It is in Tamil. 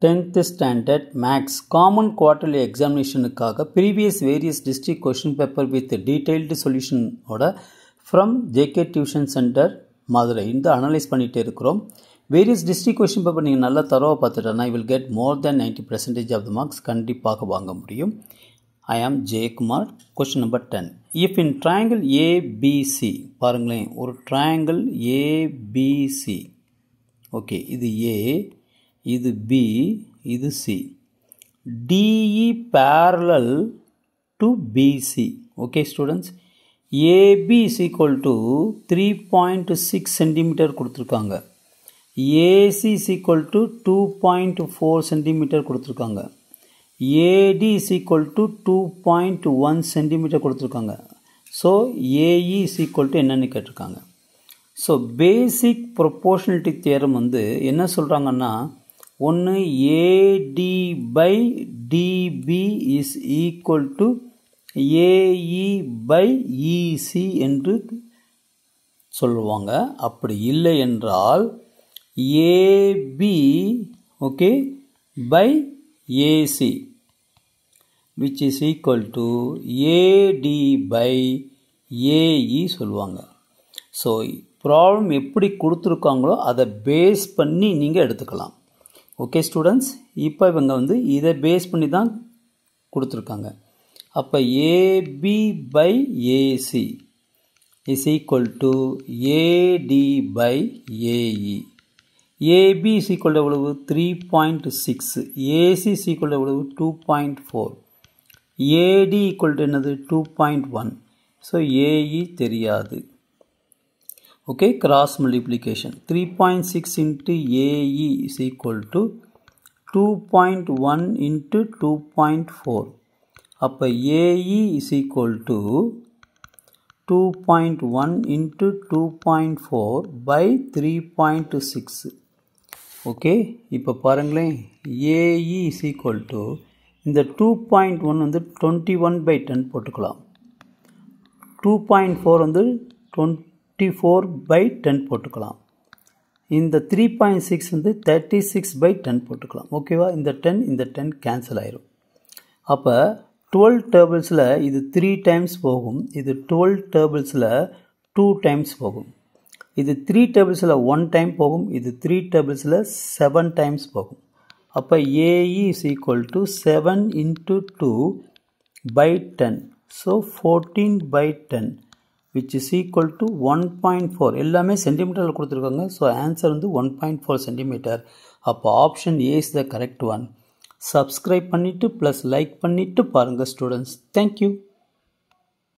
10th standard maths common quarterly examinationக்காக previous various district question paper with detailed solution ஓட from JK Tuition Center Madurai இந்த அனலைஸ் பண்ணிட்டே இருக்கிறோம். வேரியஸ் டிஸ்ட்ரிக்ட் கொஸ்டின் பேப்பர் நீங்கள் நல்லா தரவாக பார்த்துட்டோன்னா I will get more than 90% of the marks கண்டிப்பாக வாங்க முடியும். I am Jaykumar. Question number 10. If in triangle ABC பாருங்களேன், ஒரு triangle ABC, ஓகே, இது A, இது B, இது C. DE parallel to BC. Okay students, AB is equal to 3.6 cm கொடுத்துருக்காங்க. AC is equal to 2.4 cm கொடுத்துருக்காங்க. AD is equal to 2.1 cm கொடுத்துருக்காங்க. So AE is equal to என்னன்னு கேட்டிருக்காங்க. ஸோ பேசிக் ப்ரொபோர்ஷனலிட்டி தியரம் வந்து என்ன சொல்கிறாங்கன்னா, ஒன்று AD by DB is equal to AE by EC என்று சொல்லுவாங்க. அப்படி இல்லை என்றால் AB okay by AC which is equal to AD by AE சொல்லுவாங்க. ஸோ ப்ராப்ளம் எப்படி கொடுத்துருக்காங்களோ அதை பேஸ் பண்ணி நீங்கள் எடுத்துக்கலாம். ஓகே ஸ்டூடெண்ட்ஸ், இப்போ இவங்க வந்து இதை பேஸ் பண்ணி தான் கொடுத்துருக்காங்க. அப்போ AB by AC is equal to AD by AE. AB is equal to எவ்வளவு 3.6, AC is equal to எவ்வளவு 2.4, AD equal to என்னது 2.1. ஸோ AE தெரியாது. Okay, cross multiplication 3.6 into AE is equal to 2.1 into 2.4. அப்போ AE is equal to 2.1 into 2.4 by 3.6. Okay, இப்போ பாருங்களேன், AE is equal to இந்த 2.1 வந்து 21/10 போட்டுக்கலாம், 2.4 வந்து 24/10 போட்டுக்கலாம், இந்த 3.6 வந்து 36/10 போட்டுக்கலாம். ஓகேவா, இந்த 10 கேன்சல் ஆயிரும். அப்போ 12 டேபிள்ஸில் இது 3 டைம்ஸ் போகும், இது 12 டேபிள்ஸில் 2 டைம்ஸ் போகும், இது 3 டேபிள்ஸில் 1 டைம் போகும், இது 3 டேபிள்ஸில் 7 டைம்ஸ் போகும். அப்போ AE is equal to 7 into 2/10. So 14/10 which is equal to 1.4. எல்லாமே சென்டிமீட்டரில் கொடுத்துருக்காங்க. ஸோ ஆன்சர் வந்து 1.4 சென்டிமீட்டர். அப்போ option A is the correct one. Subscribe பண்ணிவிட்டு ப்ளஸ் லைக் பண்ணிவிட்டு பாருங்கள் ஸ்டூடெண்ட்ஸ். தேங்க்யூ.